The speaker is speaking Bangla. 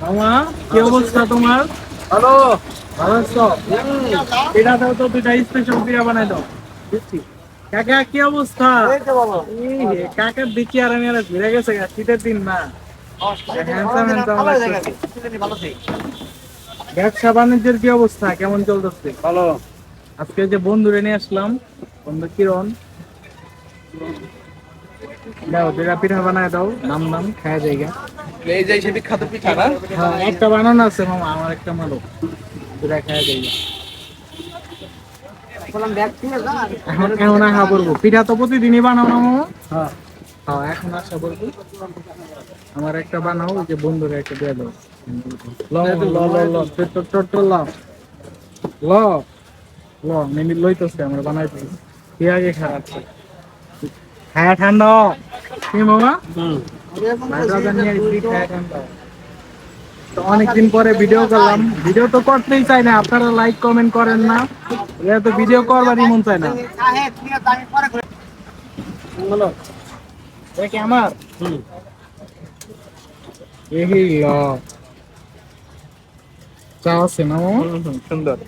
মামা কি অবস্থা তোমার? হ্যালো। ভালো আছো? পিঠা দাও তো, দুইটা স্পেশাল পিঠা বানাই দাও। দিচ্ছি। কাকা কি অবস্থা? এই তো বাবা। এই হে, কাকার দেখি আর আমি আর ঘুরে গেছে গা, শীতের দিন না। হ্যান্ডসাম হ্যান্ডসাম ভালো হয়ে লাগতেছে। গেছে। ভালো থেই। ব্যবসা বাণিজ্যের কি অবস্থা, কেমন চলতেছে? ভালো। আজকে যে বন্ধুরে নিয়ে আসলাম, বন্ধু কিরণ, দাও দুইটা পিঠা বানায় দাও, নাম নাম খায় জায়গা। এই যে সেই বিখ্যাত পিঠা না? হ্যাঁ একটা বানানো আছে মামা, আমার একটা মারো, দুইটা খায় জায়গা। বললাম ব্যাগ ঠিক আছে। এখন এখন আশা করবো, পিঠা তো প্রতিদিনই বানাও না মামা? হ্যাঁ। হ্যাঁ এখন আশা করবো আমার একটা বানাও, ওই যে বন্ধুরে একটা দিয়ে দাও। ল ল ল ল ল ল ল মিনিট লইতেছে আমার বানাইতেছে। কি আগে খা, হ্যাঁ ঠান্ডা কি মামা? নাইট্রোজেন নিয়ে আইছি, খায়া ঠান্ডা। তো অনেকদিন পরে ভিডিও করলাম, ভিডিও তো করতেই চাই না, আপনারা লাইক কমেন্ট করেন না, এটা তো ভিডিও করবারই মন চায় না। বলো এটা কি আমার? এই ল চা আছে না মামা? সুন্দর।